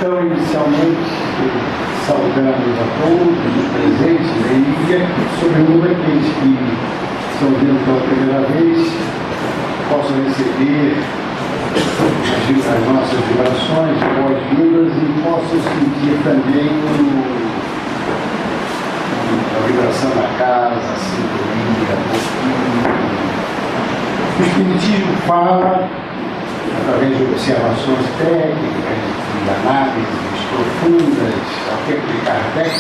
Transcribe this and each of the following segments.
Então, inicialmente, saudamos a todos os presentes e sobretudo aqueles que estão vindo pela primeira vez, possam receber as nossas vibrações, boas-vindas e possam sentir também a vibração da casa, a sintonia, o Espiritismo fala, através de observações técnicas, de análises profundas, ao tempo de Kardec,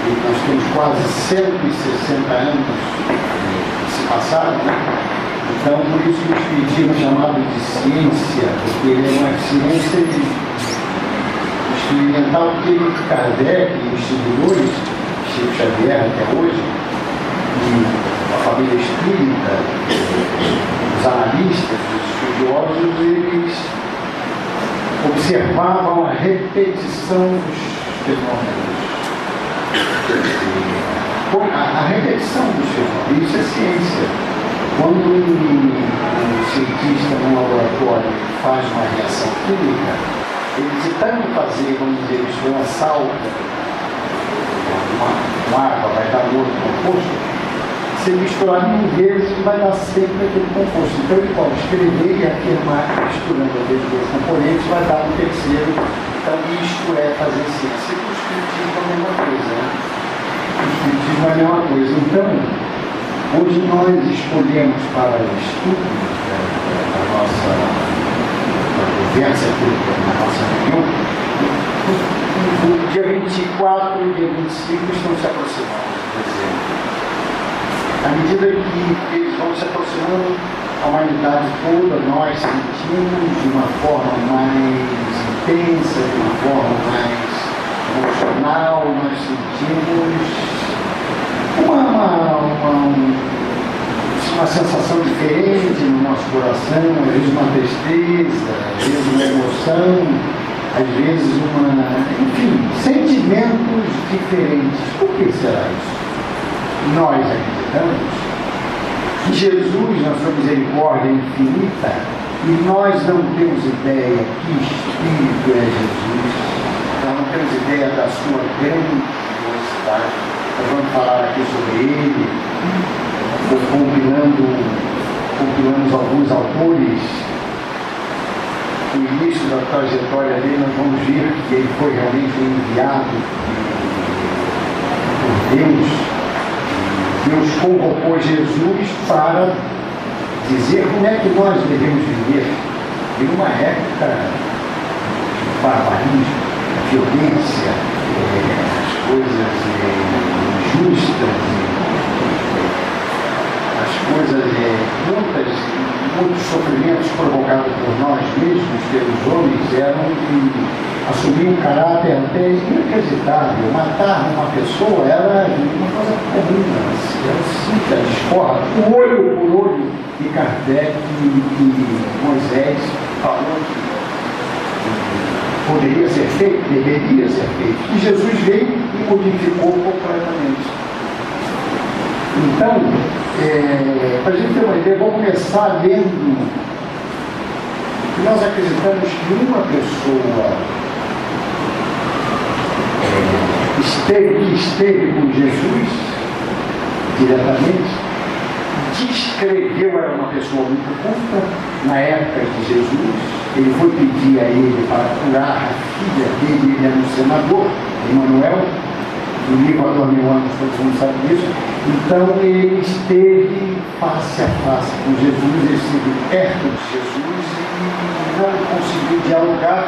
e nós temos quase 160 anos se passaram, né? Então, por isso que o Espiritismo é chamado de ciência, porque ele é uma ciência experimental, que Kardec e os seguidores, Chico Xavier até hoje, e a família espírita, os analistas, os estudiosos, eles observavam a repetição dos fenômenos. A repetição dos fenômenos, isso é ciência. Quando um cientista num laboratório faz uma reação química, ele de tanto fazer, vamos dizer, uma salta, uma água vai dar um outro composto, se ele misturar 1000 vezes, vai dar sempre aquele composto. Então ele pode escrever e afirmar que misturando aqueles dois componentes vai dar um terceiro. Então isto é fazer ciência. E o Espiritismo é a mesma coisa, né? O Espiritismo é a mesma coisa. Então, hoje nós escolhemos para o estudo da nossa conversa aqui, na nossa reunião, o dia 24 e o dia 25 estão se aproximando de dezembro. À medida que eles vão se aproximando, a humanidade toda, nós sentimos de uma forma mais intensa, de uma forma mais emocional, nós sentimos uma sensação diferente no nosso coração, às vezes uma tristeza, às vezes uma emoção, às vezes enfim, sentimentos diferentes. Por que será isso? Nós acreditamos que Jesus, na sua misericórdia infinita, e nós não temos ideia que Espírito é Jesus, nós não temos ideia da sua grandiosidade. Nós vamos falar aqui sobre ele, compilamos alguns autores. No início da trajetória dele, nós vamos ver que ele foi realmente enviado por Deus. Deus convocou Jesus para dizer como é que nós devemos viver em uma época de barbarismo, de violência, as coisas injustas, as coisas, muitos sofrimentos provocados por nós mesmos, pelos homens, eram de assumir um caráter até inacreditável. Matar uma pessoa era uma coisa comum, ela cita, ela escorra, olho por olho, de Kardec e Moisés falou que poderia ser feito, deveria ser feito. E Jesus veio e modificou completamente. Então, para a gente ter uma ideia, vou começar lendo que nós acreditamos que uma pessoa esteve com Jesus diretamente, descreveu, era uma pessoa muito culta na época de Jesus. Ele foi pedir a ele para curar a filha dele, ele era um senador, Emanuel. No livro Adão Mil Anos, todos mundo sabe disso. Então ele esteve face a face com Jesus, ele esteve perto de Jesus e não conseguiu dialogar,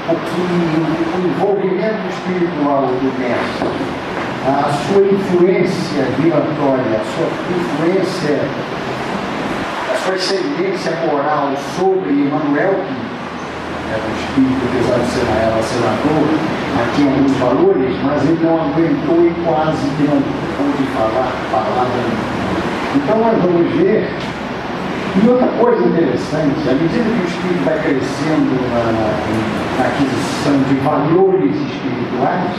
porque o envolvimento espiritual do Mestre, a sua influência vibratória, a sua influência, a sua excelência moral sobre Emanuel, que era um espírito, apesar de ser ela senador, mas tinha alguns valores, mas ele não aguentou e quase que não pôde falar palavra nenhuma. Então nós vamos ver. E outra coisa interessante, à medida que o espírito vai crescendo na aquisição de valores espirituais,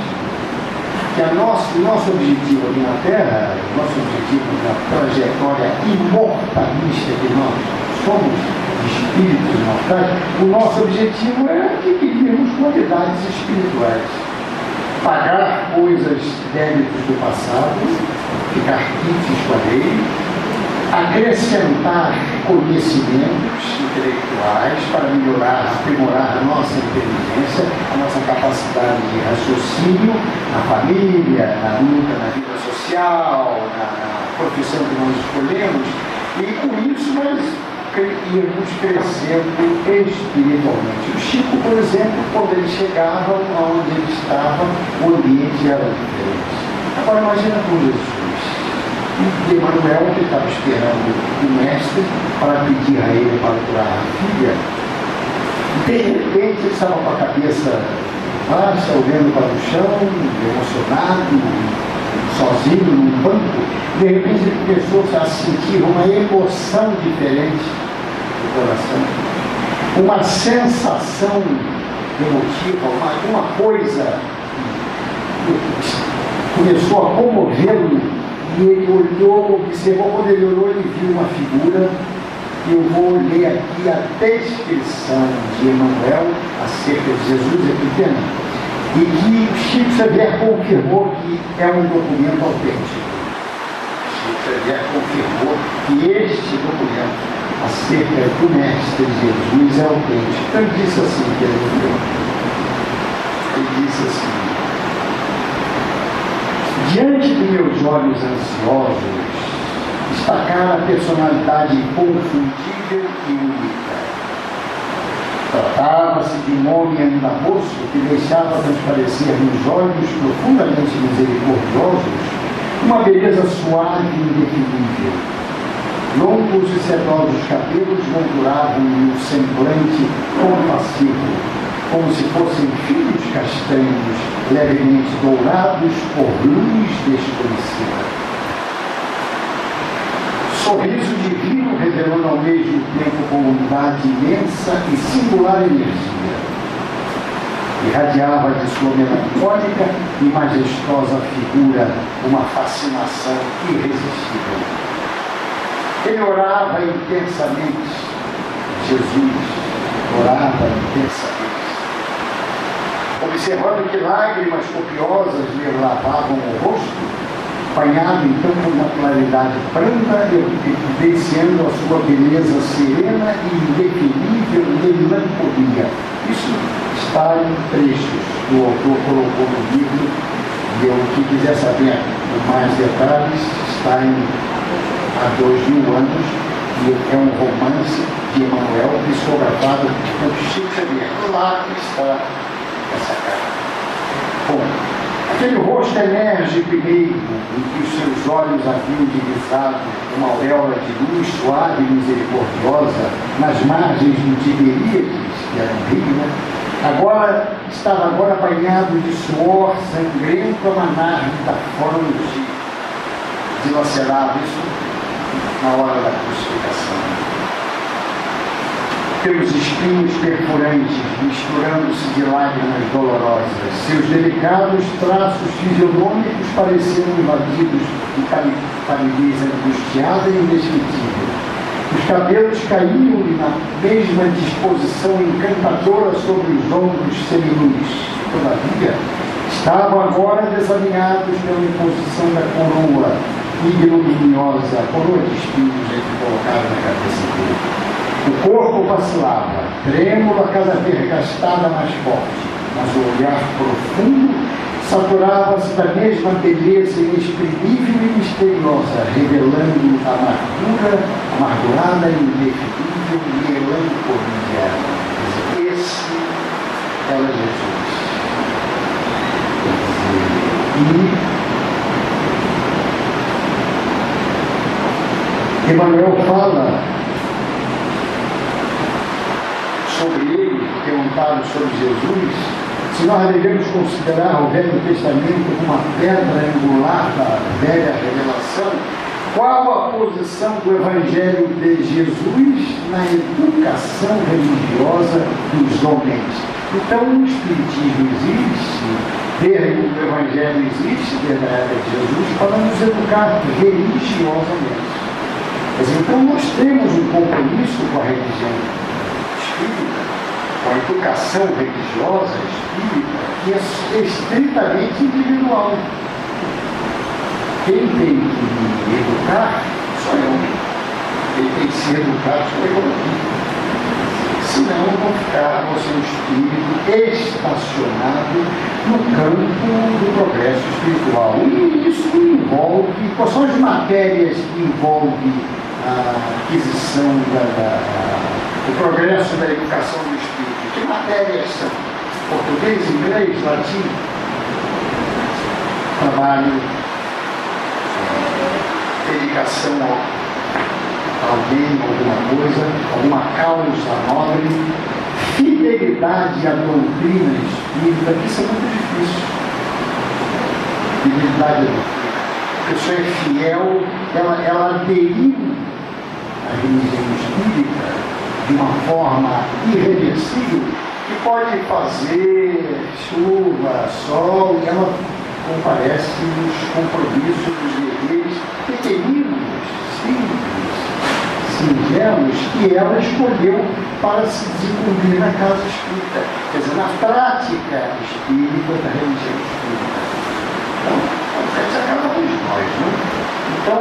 que o nosso objetivo aqui na Terra, o nosso objetivo na trajetória imortalista que nós somos, espíritos mortais, o nosso objetivo é adquirirmos qualidades espirituais. Pagar coisas débitos do passado, ficar quites com a lei, acrescentar conhecimentos intelectuais para melhorar, aprimorar a nossa inteligência, a nossa capacidade de raciocínio na família, na luta, na vida social, na profissão que nós escolhemos, e com isso nós irmos crescendo espiritualmente. O Chico, por exemplo, quando ele chegava onde ele estava, o ambiente era diferente. Agora imagina com Jesus. E Emmanuel, que estava esperando o mestre para pedir a ele para curar a filha, de repente ele estava com a cabeça baixa, olhando para o chão, emocionado, sozinho num banco. De repente ele começou a sentir uma emoção diferente do coração, uma sensação emotiva, alguma coisa começou a comovê-lo. E ele olhou, observou, quando ele olhou, ele viu uma figura. Eu vou ler aqui a descrição de Emmanuel acerca de Jesus, é pequena, e que Chico Xavier confirmou que é um documento autêntico. Chico Xavier confirmou que este documento acerca do Mestre Jesus é autêntico. Então ele disse assim, ele disse assim: diante de meus olhos ansiosos, destacar a personalidade inconfundível e única. Tratava-se de um homem ainda moço que deixava transparecer nos olhos profundamente misericordiosos uma beleza suave e indefinível. Longos e sedosos cabelos molduravam-lhe o semblante compassivo, como se fossem fios castanhos levemente dourados por luz desconhecida. Sorriso divino revelando ao mesmo tempo bondade imensa e singular energia. Irradiava de sua melancólica e majestosa figura uma fascinação irresistível. Ele orava intensamente. Jesus orava intensamente. Observando que lágrimas copiosas lhe lavavam o rosto, banhado então por uma claridade branca, evidenciando a sua beleza serena e indefinível melancolia. Isso está em trechos que o autor colocou no livro, e o que quiser saber mais detalhes está em Há 2000 anos, e é um romance de Emmanuel, psicografado por Chico Xavier. Lá está essa cara. Bom, aquele rosto enérgico e meigo, em que os seus olhos haviam divisado uma auréola de luz suave e misericordiosa nas margens do Tiberíades, que era um rio, né? Estava agora banhado de suor sangrento a manar da fronte, dilacerado, isso na hora da crucificação. Pelos espinhos perfurantes, misturando-se de lágrimas dolorosas, seus delicados traços fisionômicos pareciam invadidos de palidez angustiada e indescritível. Os cabelos caíam-lhe na mesma disposição encantadora sobre os ombros seminus. Todavia, estavam agora desalinhados pela imposição da coroa ignominiosa, a coroa de espinhos que colocaram na cabeça dele. O corpo vacilava, trêmulo a cada vergastada mais forte, mas o olhar profundo saturava-se da mesma beleza inexprimível e misteriosa, revelando amargurada e indefinível melancolia. Esse era Jesus. E Emmanuel fala sobre ele, perguntaram sobre Jesus, se nós devemos considerar o Velho Testamento como uma pedra angular da velha revelação, qual a posição do Evangelho de Jesus na educação religiosa dos homens? Então, o Espiritismo existe, o Evangelho existe desde a era de Jesus para nos educar religiosamente. Mas então nós temos um compromisso com a religião espírita, com a educação religiosa espírita, que é estritamente individual. Quem tem que me educar sou eu. Quem tem que ser educado sou eu aqui. Senão eu vou ficar com o seu espírito estacionado no campo do progresso espiritual. E isso envolve, quais são as matérias que envolvem a aquisição do progresso da educação do espírito? Que matérias são? Português, inglês, latim? Trabalho, dedicação a alguém, alguma coisa, alguma causa nobre, fidelidade à doutrina espírita, que isso é muito difícil. Fidelidade à doutrina. A pessoa é fiel, ela aderiu à religião espírita de uma forma irreversível, que pode fazer chuva, sol, e ela comparece nos compromissos dos guerreiros pequeninos, simples, singelos, que ela escolheu para se desenvolver na casa espírita, quer dizer, na prática espírita da religião espírita. Então, acontece a cada um de nós, né? Então,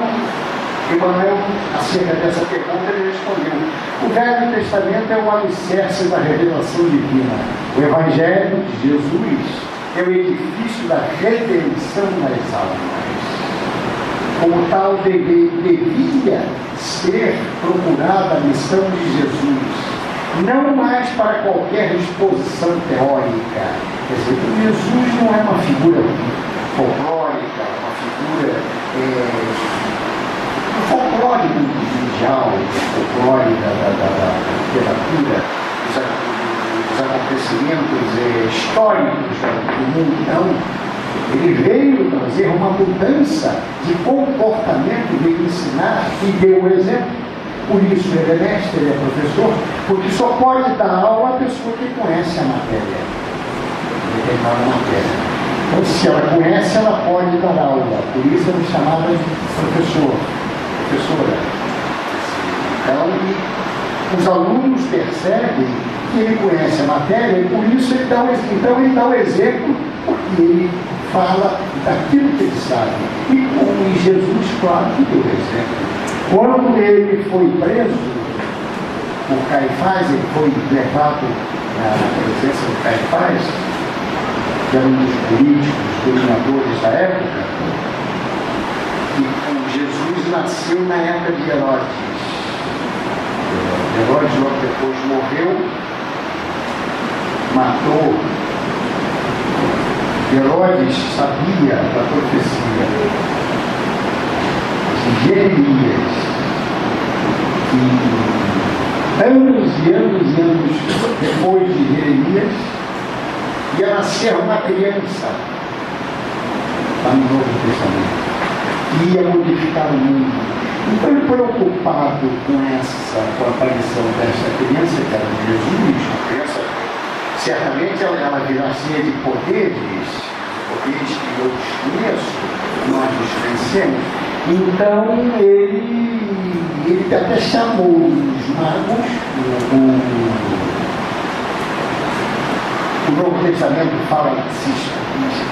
Emmanuel, acerca dessa pergunta, ele respondeu: o Velho Testamento é o alicerce da revelação divina. O Evangelho de Jesus é o edifício da redenção das almas. Como tal, devia ser procurada a missão de Jesus, não mais para qualquer exposição teórica. Quer dizer, Jesus não é uma figura folclórica, uma figura folclore mundial, folclore da literatura, dos acontecimentos históricos do mundo. Não. Ele veio trazer uma mudança de comportamento, de ensinar, e deu o exemplo. Por isso ele é mestre, ele é professor, porque só pode dar aula a pessoa que conhece a matéria, determinada matéria. Então, se ela conhece, ela pode dar aula. Por isso ela é chamada de professora. Então, os alunos percebem que ele conhece a matéria e por isso ele dá o exemplo, porque ele fala daquilo que ele sabe. E Jesus, claro, que deu o exemplo. Quando ele foi preso por Caifás, ele foi levado na presença de Caifás, que era um dos políticos, dominadores da época, e Jesus nasceu na época de Herodes. Herodes logo depois morreu, matou. Herodes sabia da profecia de Jeremias, que anos e anos depois de Jeremias ia nascer uma criança lá no Novo Testamento, que ia modificar o mundo. Então, ele preocupado com a aparição dessa criança, que era de Jesus, uma criança, certamente ela virá cheia de poderes que eu desconheço, nós desconhecemos. Então, ele até chamou os magos, o Novo Testamento fala de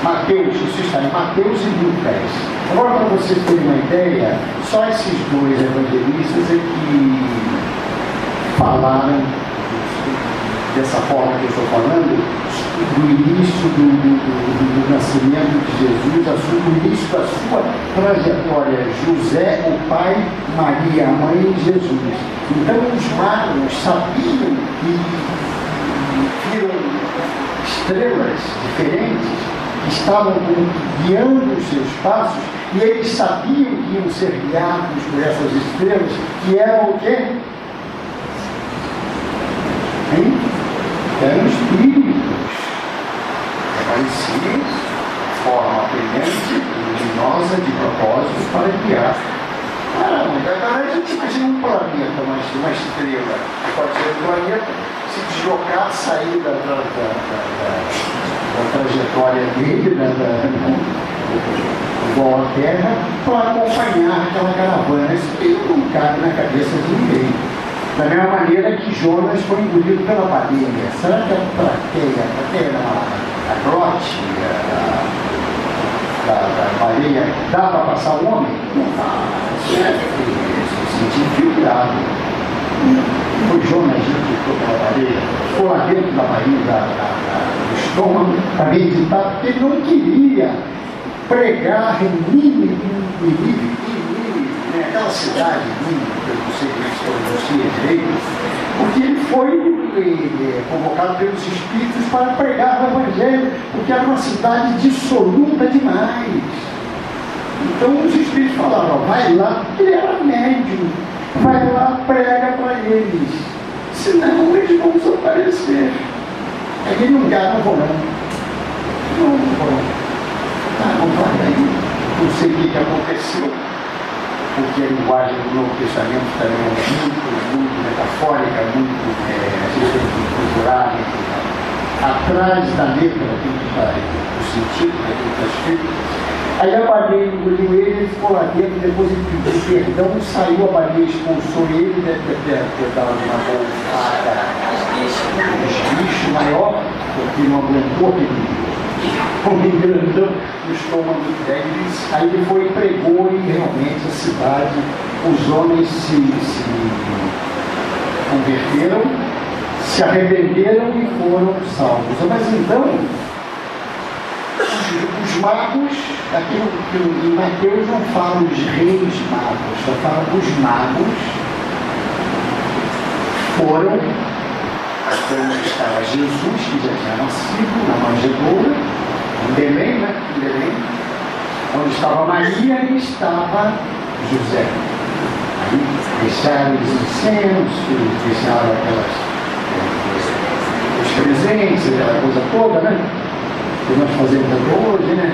Mateus, isso está em Mateus e Lucas. Agora, para vocês terem uma ideia, só esses dois evangelistas é que falaram dessa forma que eu estou falando, do início do nascimento de Jesus, o início da sua trajetória. José, o pai, Maria, a mãe de Jesus. Então, os magos sabiam que viram estrelas diferentes, que estavam guiando os seus passos, e eles sabiam que iam ser guiados por essas estrelas, que eram o quê? Eram espíritos. Apareciam de forma brilhante, luminosa, de propósito, para guiar. Agora a gente imagina um planeta, uma estrela, que pode ser um planeta, se deslocar, sair da trajetória dele, igual à terra para acompanhar aquela caravana. Isso não cabe na cabeça de ninguém. Da mesma maneira que Jonas foi engolido pela baleia. Será que a plateia, a glote da baleia, dá para passar o homem? Não dá. Se sentir infiltrado. Foi Jonas que ficou pela baleia, ficou lá dentro da barriga, do estômago, para meditar, porque ele não queria pregar em Nínive, aquela cidade, eu não sei como é que se pronuncia direito, porque ele foi convocado pelos Espíritos para pregar o Evangelho, porque era uma cidade dissoluta demais. Então os Espíritos falavam, vai lá, porque ele era médium, vai lá, prega para eles, senão eles vão desaparecer. Aquele lugar não vou não vou. Não sei o que aconteceu, porque a linguagem do Novo Testamento também é muito metafórica, muito às vezes tem que procurar atrás da letra daquilo que está o sentido daquilo que está escrito. Aí a baleia engoliu ele, ele ficou lá dentro, depois ele pediu perdão, saiu, a baleia expulsou ele, deve ter dado uma golfada, um esguicho maior, porque não aguentou aquele grandão no estômago deles. Aí ele foi e pregou e realmente a cidade, os homens se converteram, se arrependeram e foram salvos. Mas então, os magos, aquilo que em Mateus não fala os reis magos, só fala os magos, foram até onde estava Jesus, que já tinha nascido na manjedoura, em Belém, né? Em Belém, onde estava Maria e estava José. Aí deixaram os incensos, deixaram os presentes, aquela coisa toda, né? Que nós fazemos até hoje, né?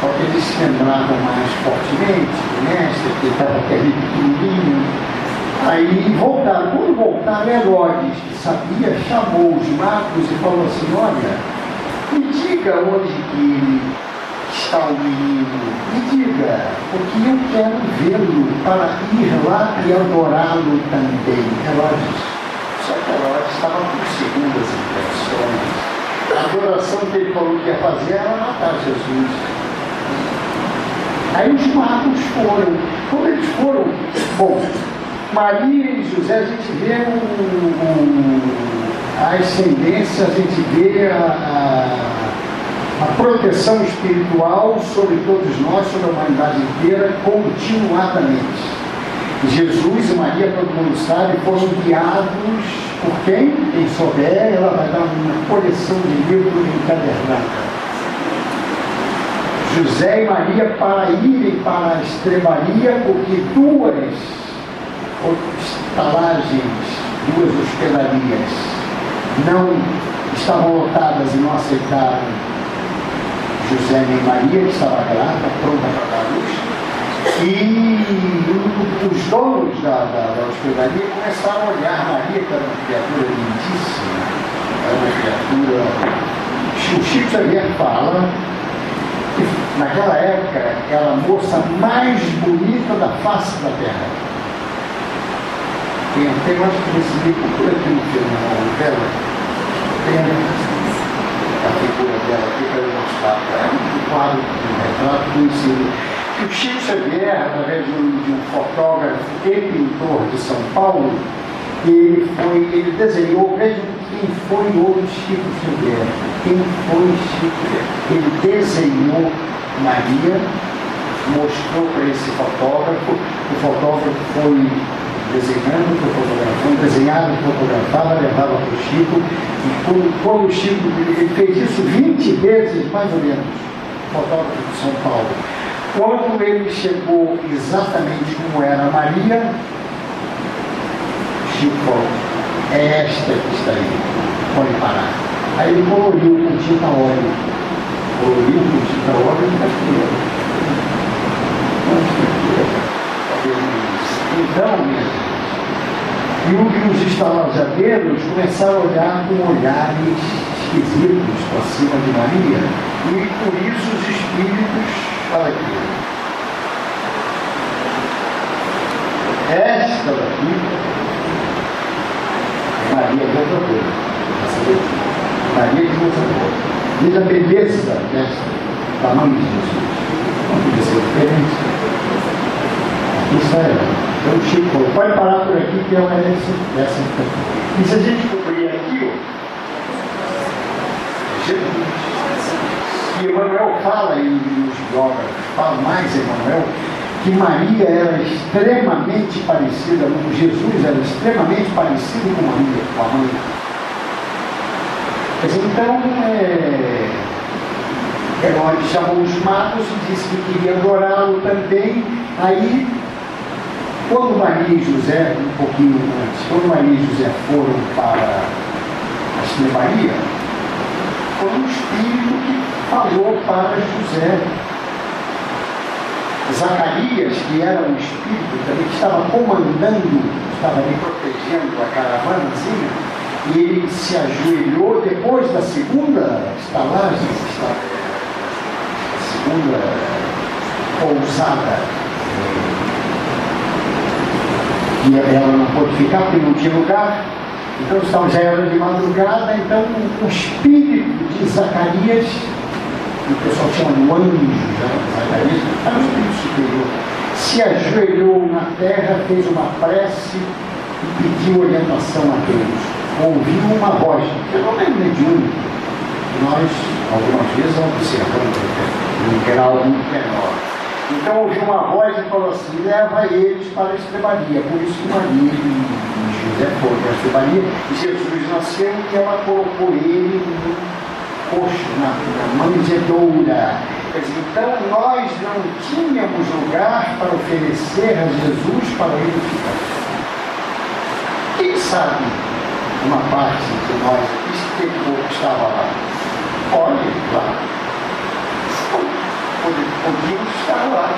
Só que eles se lembravam mais fortemente do mestre, que estava aquele pequenininho. Aí voltaram. Quando voltaram, Herodes, que sabia, chamou os magos e falou assim, olha, me diga onde que está o menino, me diga, porque eu quero vê-lo para ir lá e adorá-lo também. Herodes, só que Herodes estava com segundas intenções. A adoração que ele falou que ia fazer era matar Jesus. Aí os magos foram. Quando eles foram, bom, Maria e José, a gente vê a ascendência, a gente vê a proteção espiritual sobre todos nós, sobre a humanidade inteira, continuadamente. Jesus e Maria, todo mundo sabe, foram guiados por quem? Quem souber, ela vai dar uma coleção de livros encadernados. José e Maria para irem para a estrebaria, porque duas estalagens, duas hospedarias não estavam lotadas e não aceitaram José nem Maria, que estava grávida, pronta para dar luz. E os donos da hospedaria começaram a olhar Maria, que era uma criatura lindíssima, era uma criatura. O Chico Xavier fala que naquela época era a moça mais bonita da face da terra. Tem até mais que esse livro por aqui no final dela, tem a figura dela aqui para eu mostrar. É um quadro, um retrato conhecido. O Chico Xavier, através de um fotógrafo e pintor de São Paulo, ele desenhou, vejam quem foi o Chico Xavier. Quem foi Chico Xavier? Ele desenhou Maria, mostrou para esse fotógrafo, o fotógrafo foi desenhando, foi fotografando, desenhava, fotografava, levava para o Chico, e quando o Chico, ele fez isso 20 vezes, mais ou menos, fotógrafo de São Paulo. Quando ele chegou exatamente como era a Maria, Chico falou, é esta que está aí, pode parar. Aí ele coloriu com tinta óleo, e está aqui. Então, e os estalajadeiros começaram a olhar com olhares esquisitos para cima de Maria, e por isso os espíritos, olha aqui, esta daqui, Maria de outra Maria de outra. Veja a beleza desta, da mãe de Jesus. Não podia ser diferente. Isso é. Então, Chico, pode parar por aqui, que é uma dessa. E se a gente cobrir aqui, Jesus. E Emmanuel fala, e os biógrafos falam mais Emmanuel, que Maria era extremamente parecida, Jesus era extremamente parecido com Maria, com a mãe. Então, Herodes chamou os magos e disse que queria adorá-lo também. Aí, quando Maria e José, um pouquinho antes, quando Maria e José foram para a estrebaria, foi um espírito que falou para José. Zacarias, que era um espírito também, que estava comandando, estava ali protegendo a caravanazinha, e ele se ajoelhou depois da segunda estalagem, a segunda pousada, e ela não pôde ficar porque não tinha lugar. Então já era de madrugada, então o espírito de Zacarias, o pessoal chama de anjo, Zacarias, era um espírito superior, se ajoelhou na terra, fez uma prece e pediu orientação a Deus. Ouviu uma voz, que não é mediúnico, nós algumas vezes observamos em grau muito menor. Então ouviu uma voz e falou assim: leva eles para a estrebaria. Por isso que Maria e José foram para a estrebaria, e Jesus nasceu e ela colocou ele no coxo, na manjedoura. Então nós não tínhamos lugar para oferecer a Jesus para ele ficar. Quem sabe uma parte de nós aqui estava lá? Olhe lá. Podíamos estar lá.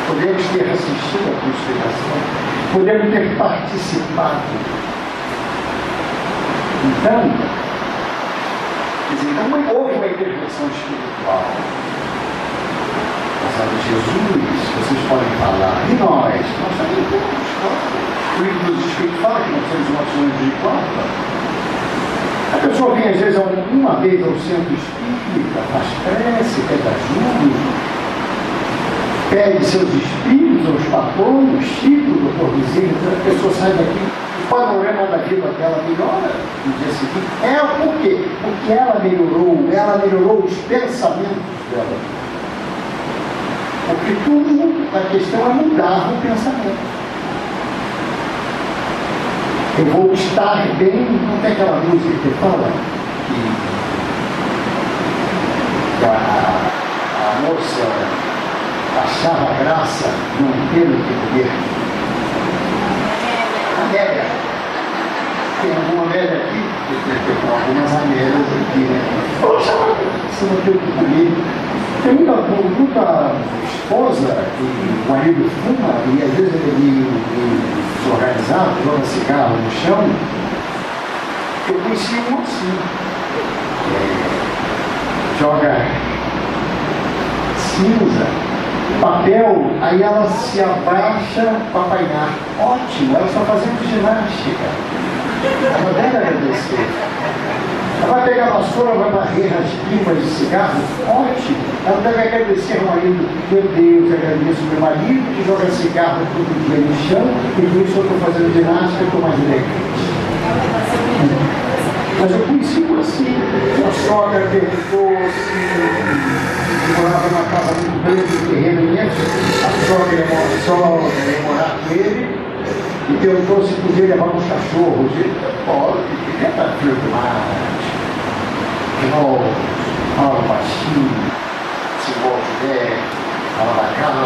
Podemos ter assistido a conspiração. Podemos ter participado. Então, não houve uma intervenção espiritual. Mas a de Jesus, vocês podem falar. E nós também temos. O livro dos Espíritos fala que nós temos uma ação de quarta. A pessoa vem às vezes uma vez ao centro espírita, faz prece, pede ajuda, pede seus espíritos, aos patronos, Chico, doutor Vizinho, a pessoa sai daqui, o panorama da vida dela melhora no dia seguinte. Por quê? Porque ela melhorou os pensamentos dela. Porque tudo, a questão é mudar o pensamento. Eu vou estar bem, não tem aquela música que fala que a moça achava graça não ter o que comer. Amélia. Tem alguma Amélia aqui? Tem algumas Amélias aqui, né? Poxa, você não tem o que comer. Tem muita esposa que o marido fuma e às vezes ele desorganizado, joga cigarro no chão. Eu conheci um assim. Joga cinza, papel, aí ela se abaixa para apanhar. Ótimo, ela está fazendo ginástica. Ela deve agradecer. Ela vai pegar a vassoura, vai varrer as pipas de cigarro. Ótimo. Ela deve agradecer ao marido. Meu Deus, agradeço meu marido que joga cigarro todo dia no chão e por isso eu estou fazendo ginástica, eu estou mais elegante. Mas eu conheci por assim. A sogra perguntou-se, morava numa casa muito grande no terreno imenso. A sogra ia morar com ele e perguntou se podia levar uns cachorros. Ele pode, ele está filmado. Fala baixinho, se envolve, fala bacana.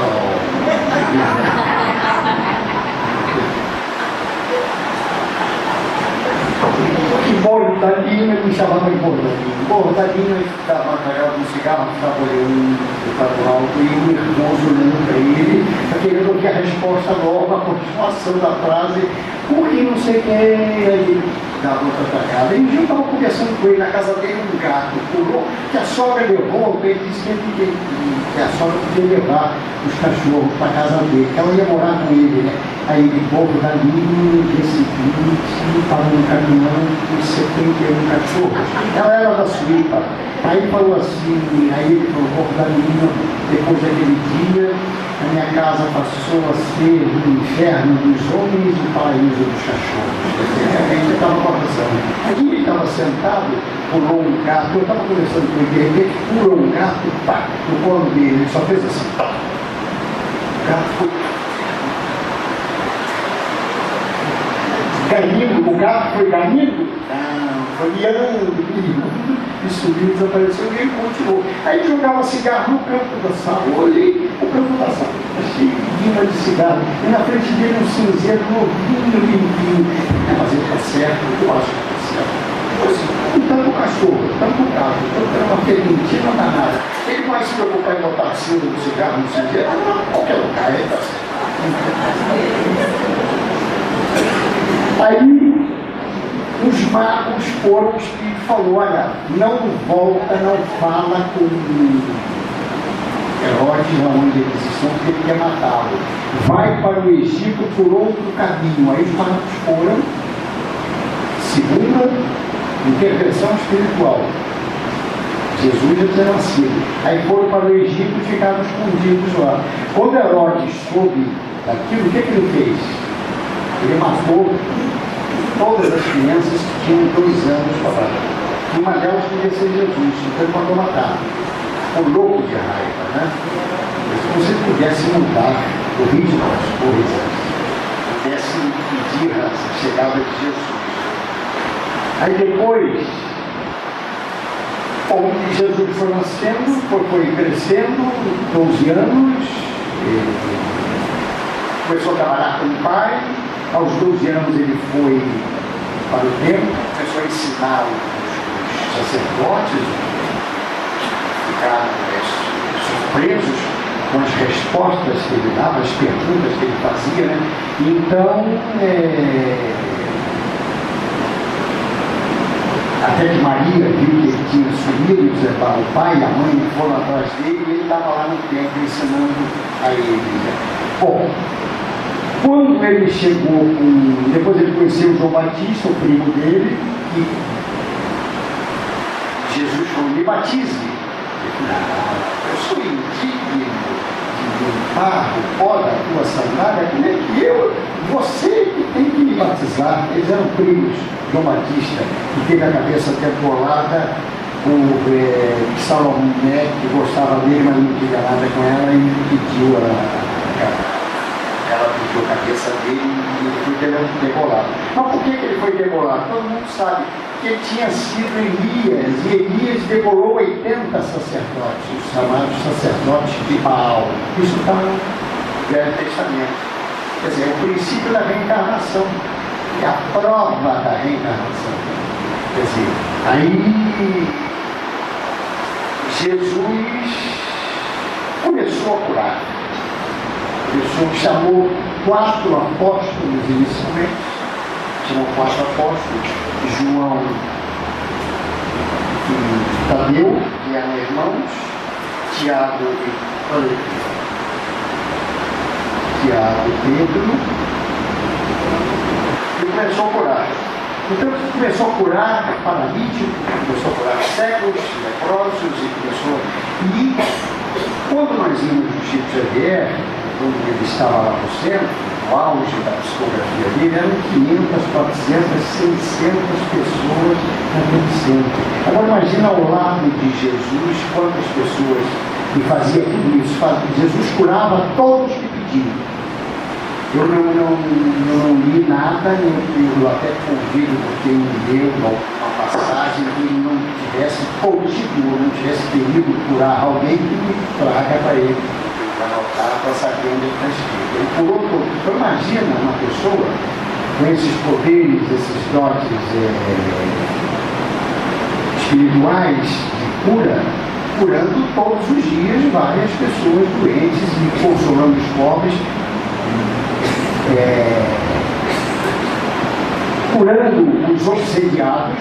E Moro Tadinho me chamava de Moro Tadinho. Moro Tadinho ficava cagado no cigarro, ficava olhando para o alto e o irmão olhando para ele, querendo que a resposta logo, a continuação da frase, porque não sei quem. da outra para cá. Aí um dia eu estava conversando com ele na casa dele, um gato pulou, que a sogra levou, ele disse que a sogra podia levar os cachorros para a casa dele, que ela ia morar com ele, né? Aí ele, povo dali, no dia seguinte, parou um caminhão com 71 cachorros. Ela era da Suípa. Aí ele falou assim, aí ele falou, povo dali, depois daquele dia, a minha casa passou a ser o inferno dos homens e o paraíso dos cachorros. Realmente eu estava conversando. Aí ele estava sentado, pulou um gato, eu estava conversando com ele, de repente pulou um gato, pá, no colo dele, ele só fez assim. O gato foi caindo, o gato foi caindo? Não, foi miando, e subiu, desapareceu e ele continuou. Aí jogava cigarro no canto da sala, eu olhei o canto da sala, cheio de guima de cigarro, e na frente dele um cinzeiro novinho, limpinho. Mas ele está certo, eu acho que está certo. Tanto o cachorro, tanto o gato, tanto uma fermentina danada. Ele vai se preocupar em botar a cinza do cigarro no cinzeiro, não, qualquer lugar, ele está certo. Aí os magos foram, o Espírito falou, olha, não volta, não fala com Herodes aonde eles estão, porque ele quer matá-lo. Vai para o Egito por outro caminho. Aí os magos foram, segunda intervenção espiritual. Jesus já tinha nascido. Aí foram para o Egito e ficaram escondidos lá. Quando Herodes soube daquilo, o que ele fez? Ele matou todas as crianças que tinham 2 anos para lá. Uma delas podia ser Jesus, então ele mandou matar. O louco de raiva, né? Se você pudesse mudar o ritmo das coisas, pudesse impedir a chegada de Jesus. Aí depois, onde Jesus foi nascendo, foi crescendo, 12 anos, começou a trabalhar com o pai. Aos 12 anos ele foi para o templo, começou a ensinar os sacerdotes, ficaram surpresos com as respostas que ele dava, as perguntas que ele fazia, né? Então, até que Maria viu que ele tinha sumido, o pai e a mãe foram atrás dele e ele estava lá no templo ensinando a ele. Bom, quando ele chegou depois ele conheceu João Batista, o primo dele, e Jesus falou, me batize. Eu sou indigno de limpar o pó da tua sandália, como é que você que tem que me batizar? Eles eram primos, João Batista, que teve a cabeça atemporada por Salomé, que gostava dele, mas não queria nada com ela, e pediu ela pediu a cabeça dele e ele foi degolado. Mas por que ele foi degolado? Todo mundo sabe que ele tinha sido Elias, e Elias degolou 80 sacerdotes, os chamados sacerdotes de Baal. Isso está no Velho Testamento. Quer dizer, é o princípio da reencarnação, é a prova da reencarnação. Quer dizer, aí Jesus começou a curar. Jesus chamou 4 apóstolos inicialmente, chamou 4 apóstolos, João e Tadeu, que eram irmãos, Tiago e Pedro, e começou a curar. Então começou a curar paralíticos, começou a curar cegos, leprosos, e quando nós íamos no Chico Xavier, quando ele estava lá no centro, no auge da psicografia dele, eram 500, 400, 600 pessoas naquele centro. Agora imagina ao lado de Jesus quantas pessoas, e fazia tudo isso. Jesus curava todos que pediam. Eu não li nada, eu até convido porque me deu uma passagem que ele não tivesse podido, ou não tivesse querido curar alguém, que me traga para ele, para anotar, para saber onde ele está escrito. Ele curou todo. Então imagina uma pessoa com esses poderes, esses dotes espirituais de cura, curando todos os dias várias pessoas doentes e consolando os pobres. curando os obsediados,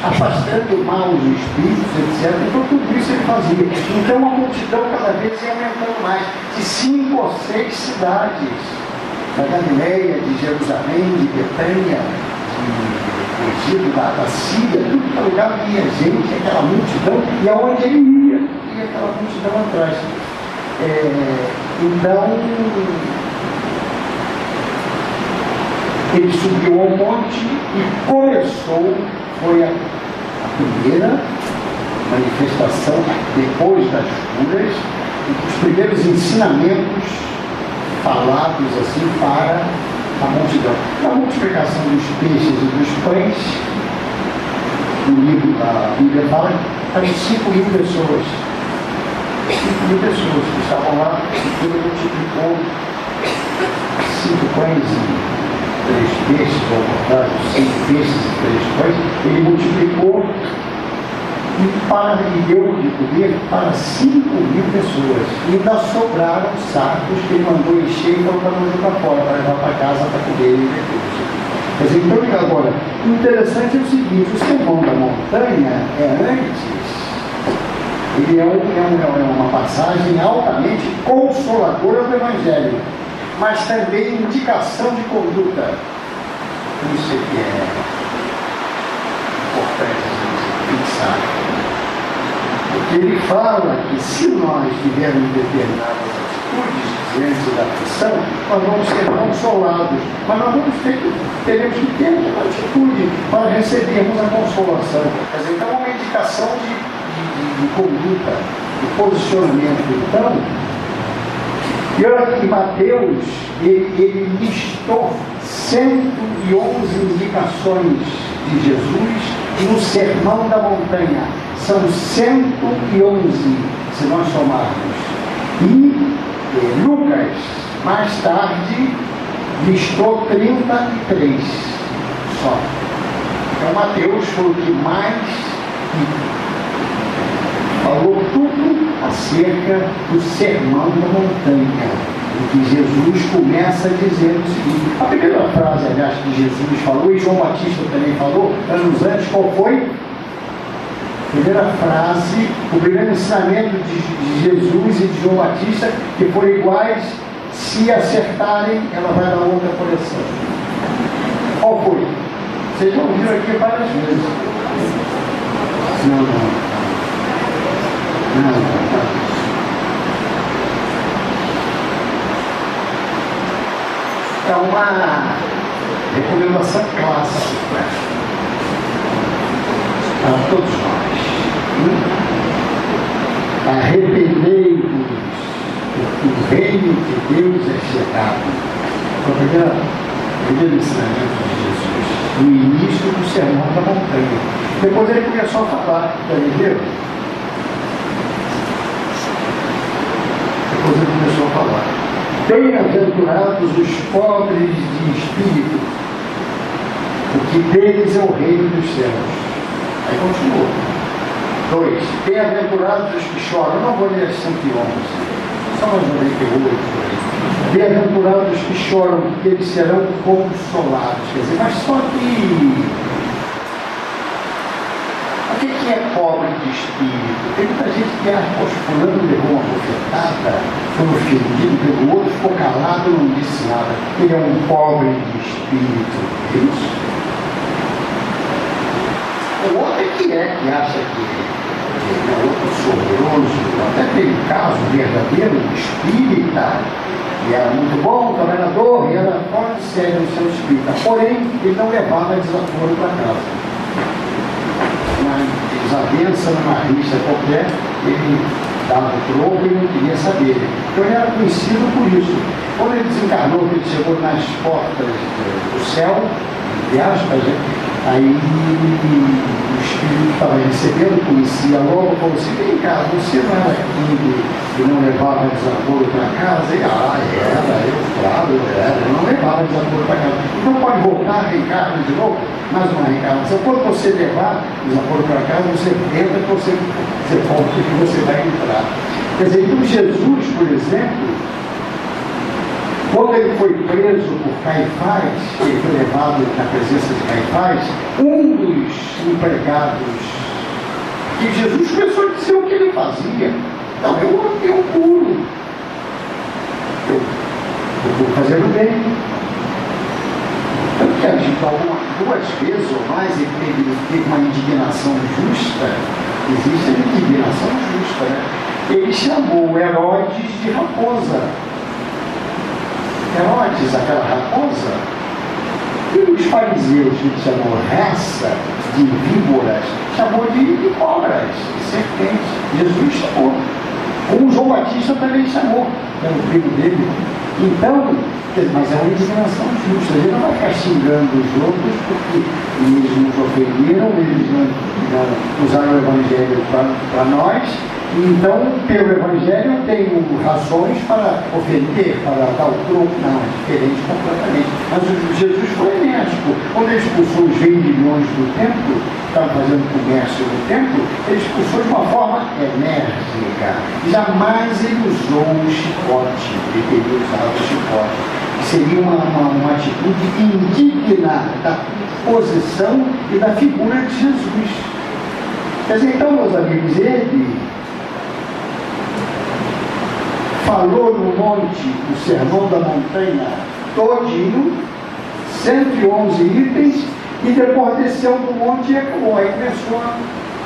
afastando maus espíritos, etc. Então tudo isso ele fazia. Então a multidão cada vez ia aumentando mais, de 5 ou 6 cidades, da Galileia, de Jerusalém, de Betânia, de Egito, da Síria, tudo que é lugar ia gente, aquela multidão, e aonde ele ia aquela multidão atrás. Então, ele subiu ao monte e foi a primeira manifestação depois das curas, os primeiros ensinamentos falados assim para a multidão. A multiplicação dos peixes e dos pães, no livro da Bíblia fala, para 5.000 pessoas. 5.000 pessoas que estavam lá, e ele multiplicou 5 pães e 3 peixes, ou ao contrário, 5 peixes e 3 pães, ele multiplicou e deu de comer para 5.000 pessoas. E ainda sobraram sacos que ele mandou encher e colocar no jogo fora, para levar para casa para comer e depois. Quer dizer, então agora, o interessante é o seguinte, o Sermão da Montanha ele é uma passagem altamente consoladora do Evangelho, mas também indicação de conduta. Isso que é importante pensar. Porque ele fala que se nós tivermos determinadas atitudes diante da aflição, nós vamos ser consolados, mas nós teremos que ter uma atitude para recebermos a consolação. Quer dizer, então é uma indicação de conduta, de posicionamento. Então, e olha que Mateus, ele listou 111 indicações de Jesus no Sermão da Montanha. São 111, se nós somarmos. E Lucas, mais tarde, listou 33 só. Então Mateus foi o que mais falou tudo acerca do Sermão da Montanha, em que Jesus começa dizendo o seguinte. A primeira frase, aliás, que Jesus falou, e João Batista também falou, anos antes, qual foi? A primeira frase, o primeiro ensinamento de Jesus e de João Batista, que foram iguais, se acertarem, ela vai na outra coleção. Qual foi? Vocês já ouviram aqui várias vezes. Não. É uma recomendação clássica para todos nós. Arrependei-vos, porque o reino de Deus é chegado. Foi o primeiro ensinamento de Jesus, no início do Sermão da Montanha. Depois ele começou a falar, entendeu? Depois ele começou a falar. Bem-aventurados os pobres de espírito, porque deles é o reino dos céus. Aí continuou. 2. Bem-aventurados os que choram. Eu não vou ler as 111, só mais 98. Bem-aventurados os que choram, porque eles serão consolados. Quer dizer, mas só que... O que é pobre de espírito? Tem muita gente que acha que fulano levou uma bofetada, foi ofendido pelo outro, ficou calado e não disse nada. Ele é um pobre de espírito. É isso? O outro que acha que é outro sobroso, até tem um caso verdadeiro, espírita, e era muito bom, trabalhador, e era fora de série no seu espírita. Porém, ele não levava desaforo para casa. Uma desavença, numa rixa qualquer, ele dava o troco e não queria saber. Então ele era conhecido por isso. Quando ele desencarnou, ele chegou nas portas do céu, entre aspas, aí o espírito que estava recebendo, conhecia logo, falou assim: vem cá, você não era aqui e não levava desaforo para casa? E claro, eu era, eu não levava desaforo para casa. Então pode voltar, reencarna de novo, mais uma reencarnação. Quando você levar desaforo para casa, você entra, você volta que você vai entrar. Quer dizer, então Jesus, por exemplo, Quando ele foi preso por Caifás, ele foi levado na presença de Caifás, um dos empregados, que Jesus começou a dizer o que ele fazia. Não, eu curo. Eu estou fazendo bem. Tanto que a gente, duas vezes ou mais, ele teve uma indignação justa. Existe a indignação justa, né? Ele chamou Herodes de raposa. Herodes, aquela raposa, e os fariseus que chamou raça de víboras, chamou de cobras, de serpentes. Jesus chamou. Como João Batista também chamou, é o primo dele. Então, mas é uma indignação justa. A gente não vai ficar xingando os outros porque eles nos ofenderam, eles não usaram o Evangelho para nós. Então, pelo Evangelho, eu tenho razões para ofender, para dar o troco. Não, é diferente completamente. Mas Jesus foi enérgico. Quando ele expulsou os vendilhões do templo, estavam fazendo comércio no templo, ele expulsou de uma forma enérgica. Jamais ele usou o chicote, ele teria usado o chicote. Seria uma atitude indigna da posição e da figura de Jesus. Quer dizer, então, meus amigos, ele falou no monte, o Sermão da Montanha, todinho, 111 itens, e depois desceu do monte e acabou. Aí começou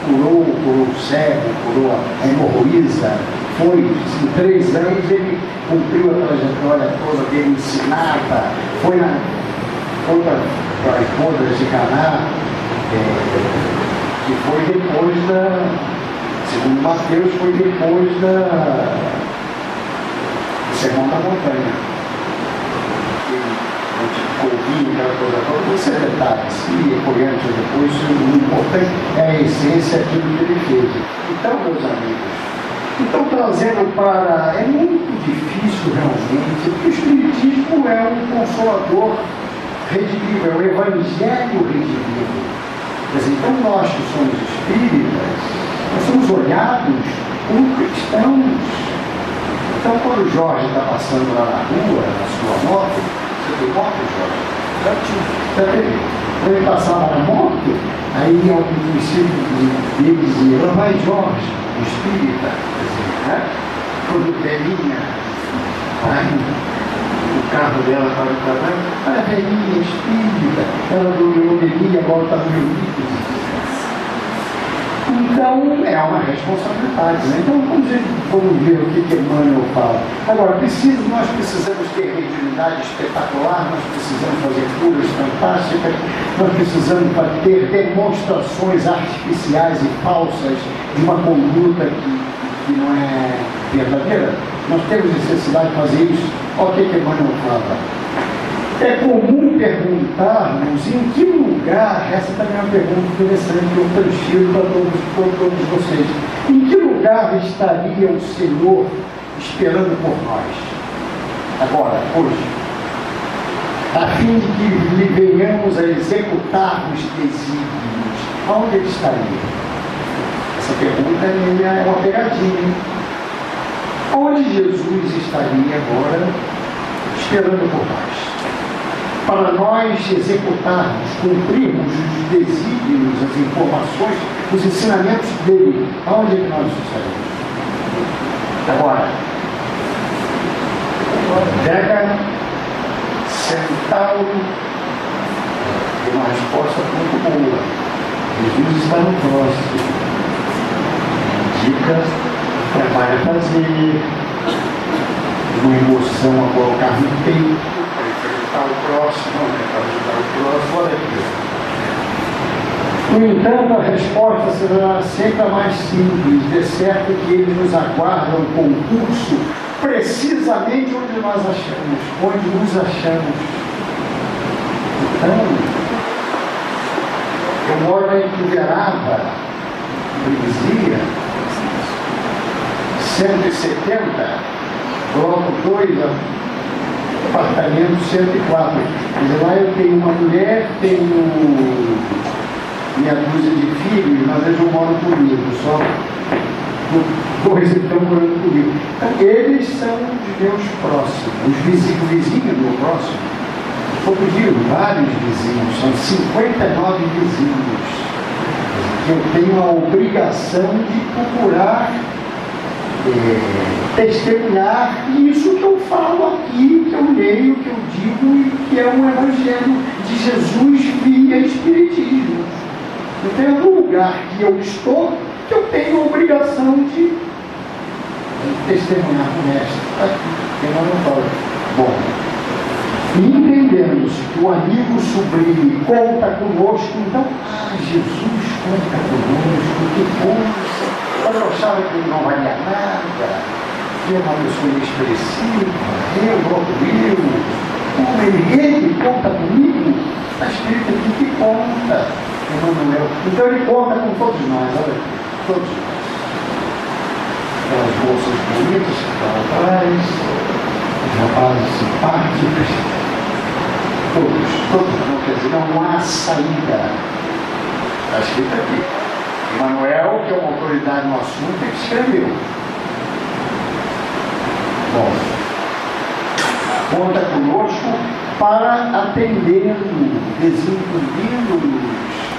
curou o cego, curou a hemorroísa. Foi, em 3 anos, ele cumpriu a trajetória toda que ele ensinava. Foi para as bodas de Caná, que foi depois segundo Mateus, foi depois do Sermão da Montanha. Couvinho, aquela coisa toda, isso é detalhe, se correndo depois, o importante é a essência daquilo que ele fez. Então, meus amigos, trazendo para... É muito difícil realmente, porque o Espiritismo é um consolador redimido, é o Evangelho redimido. Quer dizer, então nós que somos espíritas, nós somos olhados como cristãos. Então, quando o Jorge está passando lá na rua, na sua moto, você tem moto, Jorge? Já teve. Quando ele passava na moto, aí algum discípulo dele dizia: lá vai Jorge, o espírita. Né? Quando velhinha, aí o carro dela para o trabalho, olha a velhinha espírita, ela dormiu bebia, agora está dormindo. Então, é uma responsabilidade, né? Então, vamos ver o que Emmanuel fala. Agora, nós precisamos ter mediunidade espetacular, nós precisamos fazer curas fantásticas, nós precisamos ter demonstrações artificiais e falsas de uma conduta que não é verdadeira. Nós temos necessidade de fazer isso. Olha o que Emmanuel fala. É comum perguntarmos em que lugar, essa também é uma pergunta interessante que eu transfiro para todos vocês, em que lugar estaria o Senhor esperando por nós, agora, hoje, a fim de que lhe venhamos a executar os desígnios? Onde ele estaria? Essa pergunta é uma pegadinha. Onde Jesus estaria agora esperando por nós? Para nós executarmos, cumprirmos os desígnios, as informações, os ensinamentos dele, aonde é que nós estaremos? Agora, Vega Centauro tem uma resposta muito boa. Jesus está no próximo. Dica, trabalho a fazer, uma emoção a colocar no peito, o próximo, para ajudar o próximo, olha aqui. No entanto, a resposta será sempre a mais simples, de certo que eles nos aguardam com o curso precisamente onde nós achamos, onde nos achamos. Então, eu moro em Uberaba, freguesia, 170, bloco 2, apartamento 104. Quer dizer, lá eu tenho uma mulher, tenho meia dúzia de filhos, mas eles não moram comigo, só dois estão morando comigo. Então, eles são os meus próximos, os vizinhos do meu próximo. Outro dia, vários vizinhos, são 59 vizinhos. Eu tenho a obrigação de procurar testemunhar isso que eu falo aqui, que eu leio, que eu digo, e que é um evangelho de Jesus via Espiritismo. Então é no lugar que eu estou que eu tenho a obrigação de testemunhar com o mestre. Aqui, eu não falo. Bom, entendendo-se que o amigo sublime conta conosco, então, Jesus conta conosco, que coisa. Eu achava que ele não valia nada, que é uma pessoa inexpressiva, como ele conta comigo, está escrito aqui que conta, Emmanuel. Então ele conta com todos nós, olha aqui, todos nós. Aquelas moças bonitas que estão atrás, os rapazes simpáticos, todos, não quer dizer, não há saída. Está escrito aqui. Emmanuel, que é uma autoridade no assunto, ele escreveu. Bom, conta conosco para atendê-lo, desincumbindo-nos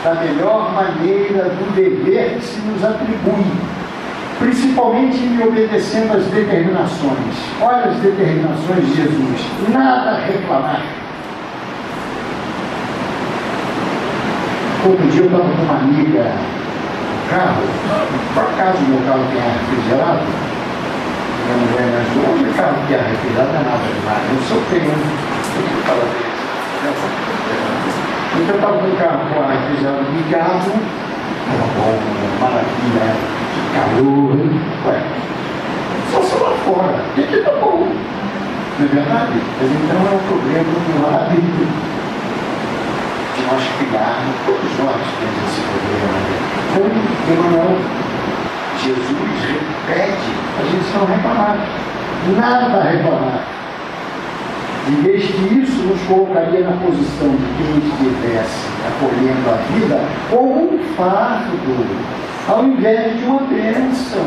da melhor maneira do dever que se nos atribui, principalmente em obedecendo às determinações. Olha as determinações de Jesus: nada a reclamar. Outro dia eu estava com uma amiga no carro, por acaso o meu carro tem ar refrigerado, minha mulher me ajudou, onde o carro tem ar refrigerado não é nada demais, eu só tenho então eu estava com o carro com ar refrigerado ligado, estava bom, maravilha, que calor, ué, só lá fora, e aqui está bom, não é verdade? Mas então é um problema do hábito de nós criarmos, todos nós temos esse problema. Então, Emmanuel, Jesus repete a gente não reclamar, nada a reclamar. Em vez que isso nos colocaria na posição de quem estivesse acolhendo a vida como um fardo, ao invés de uma bênção.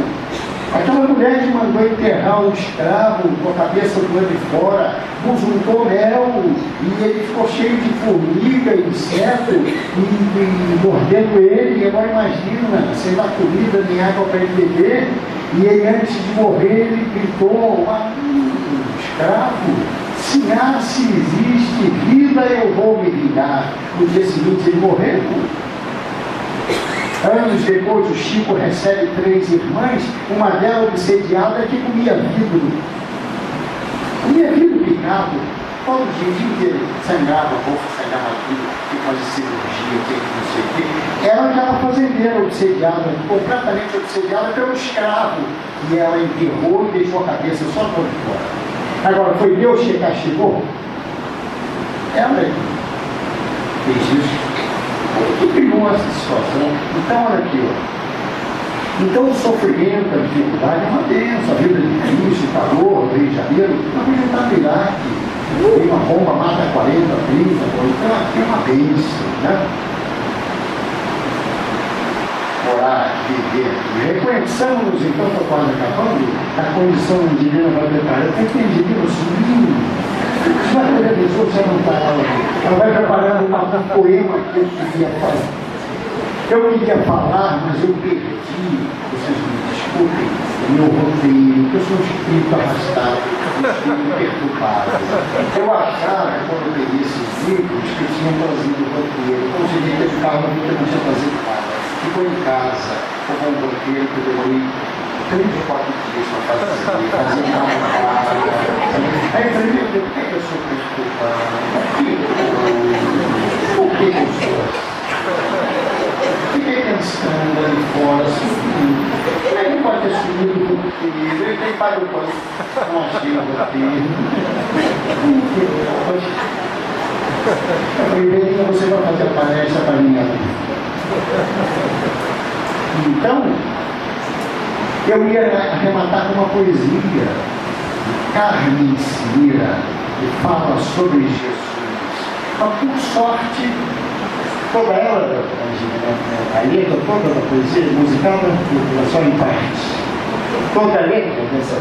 Aquela mulher que mandou enterrar um escravo com a cabeça do lado de fora, busuntou mel, e ele ficou cheio de formiga e inseto, e mordendo ele, e agora imagina, sem dar comida nem água para ele beber, e ele antes de morrer, ele gritou: escravo, se existe vida, eu vou me vingar. No dia seguinte ele morreu. Anos depois, o Chico recebe 3 irmãs, uma delas obsediada que comia vidro. Comia vidro picado. Todo dia, o dia inteiro, sangrava a boca, sangrava tudo, tinha que fazer cirurgia, tinha que não sei o quê. Era aquela fazendeira obsediada, completamente obsediada pelo escravo. E ela enterrou e deixou a cabeça só por fora. Agora, foi Deus que castigou? Ela fez isso. Que criou essa situação. Então, olha aqui, ó. Então, o sofrimento, a dificuldade é uma bênção. A vida de Cristo, o calor, o Rio de Janeiro, não podia estar no Iraque. Tem uma bomba, mata 40, 30, então aqui é uma bênção, né? Orar, viver. Reconheçamos, então, estou quase acabando, a condição divina vai preparar. Eu tenho divino subindo. Mas a pessoa já não está ela vai preparando um poema que eu queria falar. Eu queria falar, mas eu perdi, vocês me desculpem, o meu roteiro, porque eu sou um espírito arrastado, um espírito perturbado. Eu achava, quando eu peguei esses livros, que eu tinha trazido o roteiro. Eu consegui ter o carro porque eu não tinha trazido nada. Ficou em casa, com um roteiro que eu demorei 3 ou 4 dias para fazer uma palavra. Aí eu falei: meu Deus, por que eu sou perturbado? Por que eu sou? Fiquei pensando ali fora, assim, ele pode ter sumido o roteiro, ele tem para o pano, não achei o roteiro. Eu falei: você vai fazer a palestra para mim aqui. Então, eu ia arrematar com uma poesia, Carmen Cira, que fala sobre Jesus. Mas, por sorte, toda ela, a letra toda da poesia musical, só em parte. Toda letra dessa.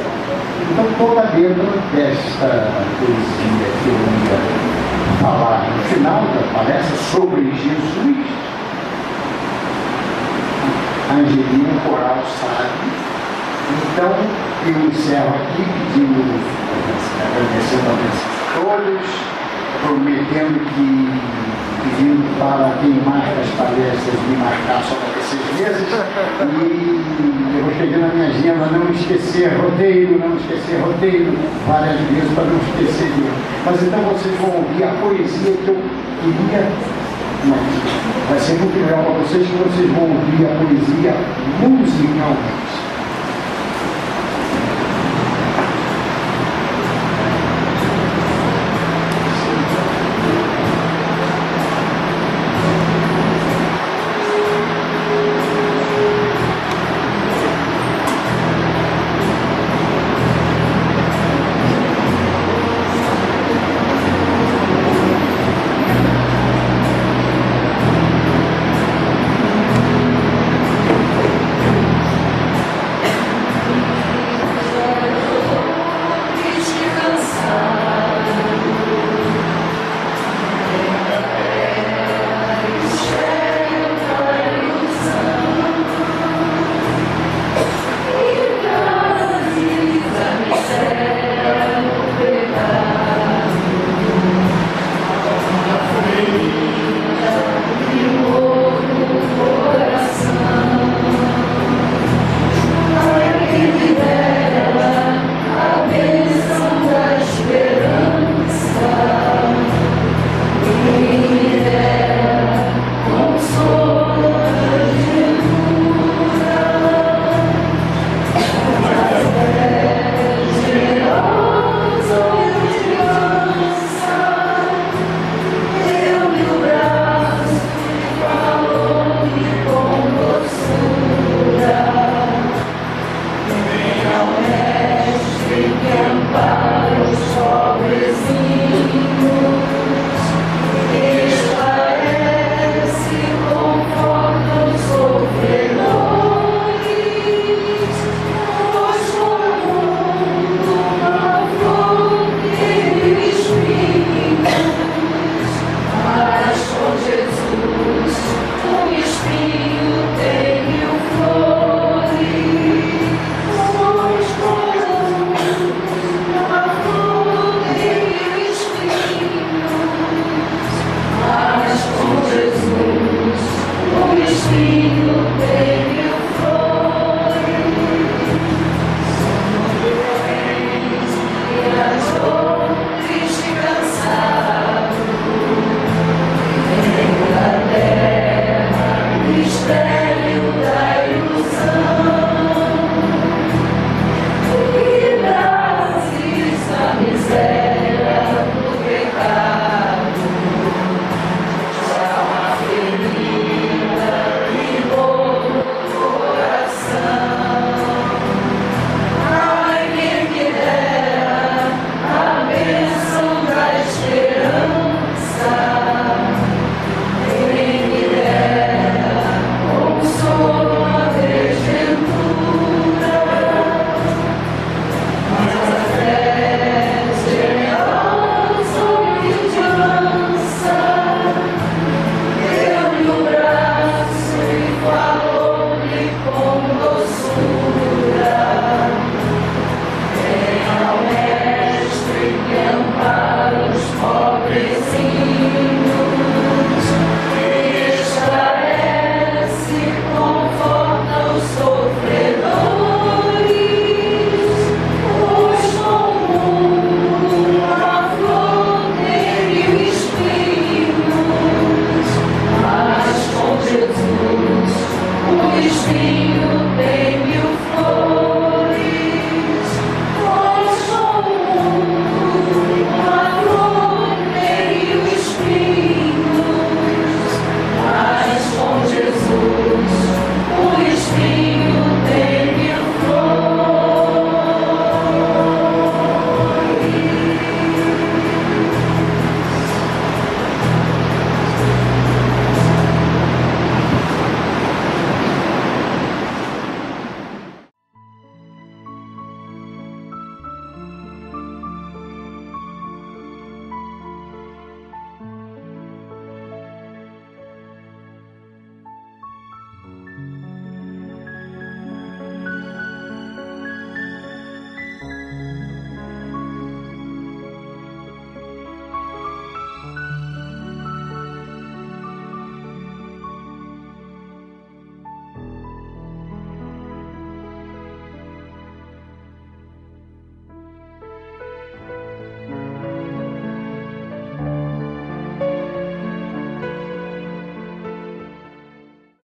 Então, toda letra desta poesia que eu ia falar no final da palestra sobre Jesus, a Angelina Coral sabe. Então, eu encerro aqui pedindo, agradecendo a todos, prometendo que pedindo para quem marca as palestras me marcar só para 6 meses e eu vou escrever na minha agenda não esquecer roteiro, várias vezes para não esquecer dele. Mas então vocês vão ouvir a poesia que eu queria, mas vai ser muito legal para vocês que vocês vão ouvir a poesia musicalmente.